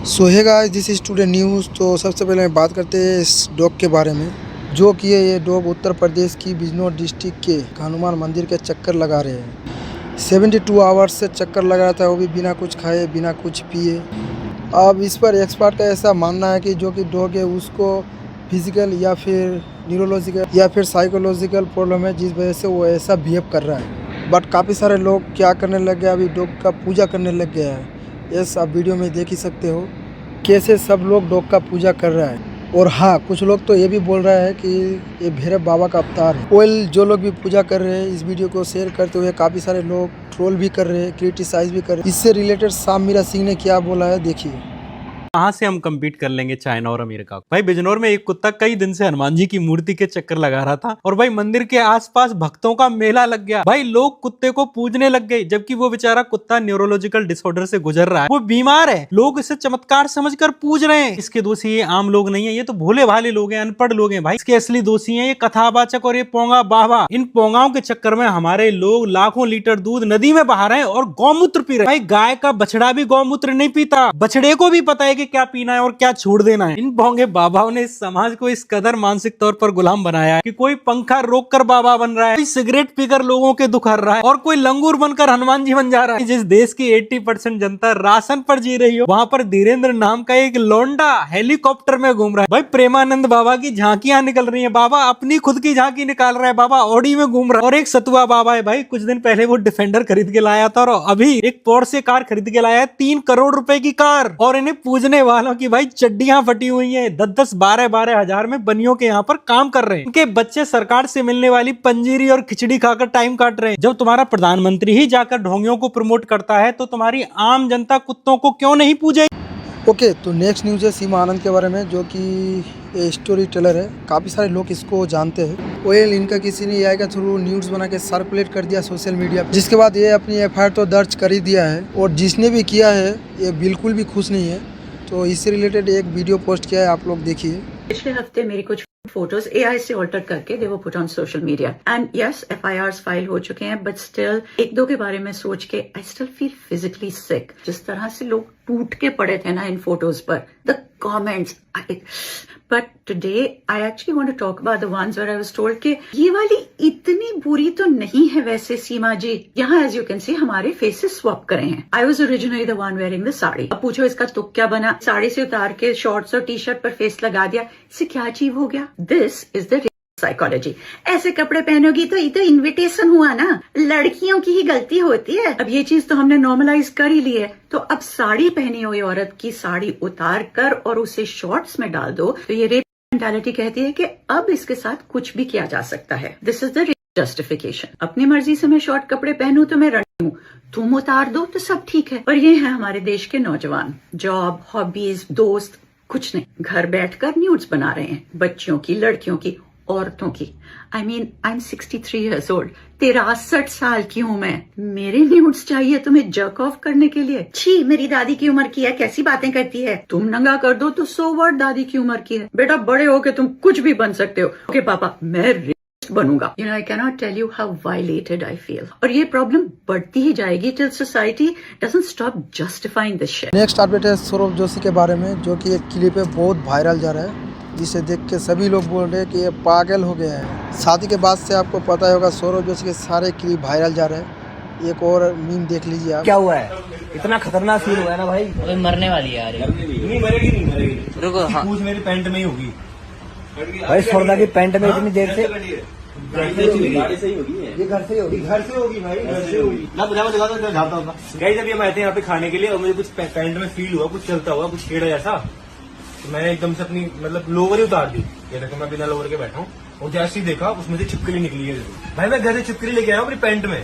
So hey guys, this is today news. तो सबसे पहले हम बात करते हैं इस डॉग के बारे में, जो कि ये डॉग उत्तर प्रदेश की बिजनौर डिस्ट्रिक्ट के हनुमान मंदिर के चक्कर लगा रहे हैं। 72 आवर्स से चक्कर लगा रहा था, वो भी बिना कुछ खाए बिना कुछ पिए। अब इस पर एक्सपर्ट का ऐसा मानना है कि जो कि डॉग है उसको फिजिकल या फिर न्यूरोलॉजिकल या फिर साइकोलॉजिकल प्रॉब्लम है, जिस वजह से वो ऐसा बिहेव कर रहा है। बट काफ़ी सारे लोग क्या करने लग गए, अभी डॉग का पूजा करने लग गया है। यस, आप वीडियो में देख ही सकते हो कैसे सब लोग डॉग का पूजा कर रहा है। और हाँ, कुछ लोग तो ये भी बोल रहा है कि ये भैरव बाबा का अवतार है। वेल, जो लोग भी पूजा कर रहे हैं, इस वीडियो को शेयर करते हुए काफ़ी सारे लोग ट्रोल भी कर रहे हैं, क्रिटिसाइज भी कर रहे हैं। इससे रिलेटेड साम मीरा सिंह ने क्या बोला है, देखिए। कहाँ से हम कम्पीट कर लेंगे चाइना और अमेरिका को। भाई बिजनौर में एक कुत्ता कई दिन से हनुमान जी की मूर्ति के चक्कर लगा रहा था और भाई मंदिर के आसपास भक्तों का मेला लग गया। भाई लोग कुत्ते को पूजने लग गए, जबकि वो बेचारा कुत्ता न्यूरोलॉजिकल डिसऑर्डर से गुजर रहा है, वो बीमार है। लोग इसे चमत्कार समझकर पूज रहे हैं। इसके दोषी ये आम लोग नहीं है, ये तो भोले भाले लोग हैं, अनपढ़ लोग हैं। भाई इसके असली दोषी हैं ये कथावाचक और ये पोंगा बाबा। इन पोंगाओं के चक्कर में हमारे लोग लाखों लीटर दूध नदी में बहा रहे हैं और गौमूत्र पी रहे हैं। भाई गाय का बछड़ा भी गौमूत्र नहीं पीता, बछड़े को भी पता है कि क्या पीना है और क्या छोड़ देना है। इन भोंगे बाबाओं ने इस समाज को इस कदर मानसिक तौर पर गुलाम बनाया है कि कोई पंखा रोककर बाबा बन रहा है, कोई सिगरेट पीकर लोगों के दुख हर रहा है और कोई लंगूर बनकर हनुमान जी बन जा रहा है। जिस देश की 80% जनता राशन पर जी रही हो, वहां पर धीरेन्द्र नाम का एक लौंडा हेलीकॉप्टर में घूम रहा है। भाई प्रेमानंद बाबा की झांकियां निकल रही है, बाबा अपनी खुद की झांकी निकाल रहा है, बाबा ऑडी में घूम रहा है। और एक सतुआ बाबा है, भाई कुछ दिन पहले वो डिफेंडर खरीद के लाया था और अभी एक पोर्शे कार खरीद के लाया है, 3 करोड़ रुपए की कार। और इन्हें पूजने वालों की भाई चड्डियां फटी हुई हैं, 10-10, 12-12 हजार में बनियों के यहाँ पर काम कर रहे हैं। इनके बच्चे सरकार से मिलने वाली पंजीरी और खिचड़ी खाकर टाइम काट रहे हैं। जब तुम्हारा प्रधानमंत्री ही जाकर ढोंगियों को प्रमोट करता है तो तुम्हारी आम जनता कुत्तों को क्यों नहीं पूजे। ओके, तो नेक्स्ट न्यूज़ है सीमा आनंद के बारे में, जो कि स्टोरी टेलर है। काफ़ी सारे लोग इसको जानते हैं। वेल, इनका किसी ने एआई के थ्रू न्यूज़ बना के सर्कुलेट कर दिया सोशल मीडिया पर, जिसके बाद ये अपनी एफआईआर तो दर्ज कर ही दिया है। और जिसने भी किया है ये बिल्कुल भी खुश नहीं है। तो इससे रिलेटेड एक वीडियो पोस्ट किया है, आप लोग देखिए। पिछले हफ्ते मेरी कुछ फोटोज एआई से ऑल्टर करके दे वो put on social media and yes FIRs file हो चुके हैं, बट स्टिल एक दो के बारे में सोच के I still feel physically sick. जिस तरह से लोग टूट के पड़े थे ना इन फोटोज पर, the comments. But today I actually want to talk about the ones where I was told कि ये वाली इतनी बुरी तो नहीं है वैसे सीमा जी। यहाँ एज यू कैन सी हमारे फेसेस स्वैप करे हैं। I was originally the one wearing the sari. अब पूछो इसका तुक क्या बना, साड़ी से उतार के शॉर्ट्स और टी शर्ट पर फेस लगा दिया, इससे क्या अचीव हो गया। This is the psychology. ऐसे कपड़े पहनोगी तो ये तो इन्विटेशन हुआ ना, लड़कियों की ही गलती होती है। अब ये चीज तो हमने नॉर्मलाइज कर ही ली है, तो अब साड़ी पहनी हुई औरत की साड़ी उतार कर और उसे शॉर्ट्स में डाल दो तो ये रेप मेंटालिटी कहती है कि अब इसके साथ कुछ भी किया जा सकता है। This is the justification. अपनी मर्जी से मैं शॉर्ट कपड़े पहनूं तो मैं रंडी हूं, तुम उतार दो तो सब ठीक है। और ये है हमारे देश के नौजवान, जॉब, हॉबीज, दोस्त, कुछ नहीं, घर बैठकर न्यूड्स बना रहे हैं, बच्चियों की, लड़कियों की, औरतों की। I mean I am 63 years old, 63 साल की हूं मैं। मेरे न्यूड्स चाहिए तुम्हें जर्क ऑफ करने के लिए? छी, मेरी दादी की उम्र की है, कैसी बातें करती है। तुम नंगा कर दो तो सो व्हाट, दादी की उम्र की है। बेटा बड़े हो के तुम कुछ भी बन सकते हो। ओके पापा, मैं बनूंगा। You know, I cannot tell you how violated I feel. और ये प्रॉब्लम बढ़ती ही जाएगी till society doesn't stop justifying this shit. Next update है सौरभ जोशी के बारे में, जो कि एक क्लिप है बहुत वायरल जा रहा है, जिसे देख के सभी लोग बोल रहे हैं कि ये पागल हो गया है। शादी के बाद से आपको पता ही होगा सौरभ जोशी के सारे क्लिप वायरल जा रहे हैं। एक और मीम देख लीजिए आप। क्या हुआ है, इतना खतरनाक फील हुआ है ना भाई। ओए मरने वाली है यार ये। नहीं मरेगी, नहीं मरेगी। रुको, हाँ। पूछ मेरी पैंट में ही होगी भाई। सोना की पैंट में इतनी देर से गाड़ी से ही होगी, ये घर से ही होगी, घर से होगी भाई, घर से होगी। ना मुझे दिखा दो, झाड़ता होगा। गाइस अभी हम आए थे यहाँ पे खाने के लिए और मुझे कुछ पैंट में फील हुआ, कुछ चलता हुआ, कुछ छेड़ा जैसा। तो मैंने एकदम से अपनी मतलब लोवर ही उतार दी। ये देखो मैं बिना लोवर के बैठा हूँ और जैसे ही देखा उसमें से छिपकली निकली है। भाई मैं घर से छिपकली लेके आया अपनी पैंट में।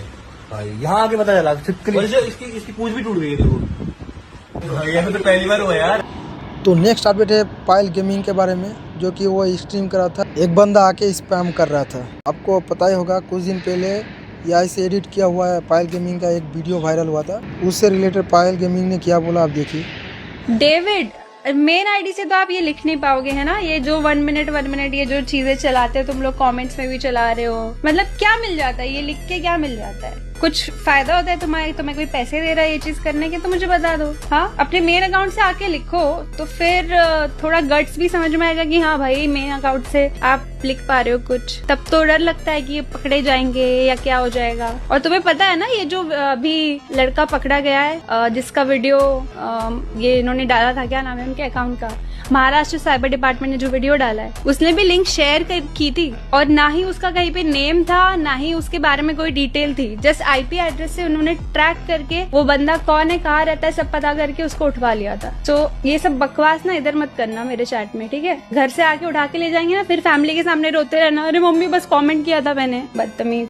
भाई यहाँ आके पता चला छिपकली, इसकी पूंछ भी टूट गई है। देखो भाई ऐसा तो पहली बार हुआ यार। तो नेक्स्ट अपडेट है पायल गेमिंग के बारे में, जो कि वो स्ट्रीम कर रहा था। एक बंदा आके स्पैम कर रहा था, आपको पता ही होगा। कुछ दिन पहले एआई से एडिट किया हुआ है पायल गेमिंग का एक वीडियो वायरल हुआ था, उससे रिलेटेड पायल गेमिंग ने क्या बोला आप देखिए। डेविड, मेन आईडी से तो आप ये लिख नहीं पाओगे, है ना। ये जो 1 मिनट ये जो चीजें चलाते हो तुम लोग, कमेंट्स में भी चला रहे हो, मतलब क्या मिल जाता है, ये लिख के क्या मिल जाता है। कुछ फायदा होता है तुम्हें कोई पैसे दे रहा है ये चीज करने के तो मुझे बता दो। हाँ, अपने मेन अकाउंट से आके लिखो तो फिर थोड़ा गट्स भी समझ में आएगा कि हाँ भाई मेन अकाउंट से आप लिख पा रहे हो कुछ। तब तो डर लगता है कि ये पकड़े जाएंगे या क्या हो जाएगा। और तुम्हें पता है ना, ये जो अभी लड़का पकड़ा गया है जिसका वीडियो ये इन्होंने डाला था, क्या नाम है उनके अकाउंट का, महाराष्ट्र साइबर डिपार्टमेंट ने जो वीडियो डाला है उसने भी लिंक शेयर की थी और ना ही उसका कहीं पे नेम था ना ही उसके बारे में कोई डिटेल थी। जस्ट आईपी एड्रेस से उन्होंने ट्रैक करके वो बंदा कौन है, कहाँ रहता है, सब पता करके उसको उठवा लिया था। तो ये सब बकवास ना इधर मत करना मेरे चैट में, ठीक है। घर से आके उठा के ले जाएंगे ना, फिर फैमिली के सामने रोते रहना, अरे मम्मी बस कॉमेंट किया था मैंने, बदतमीज।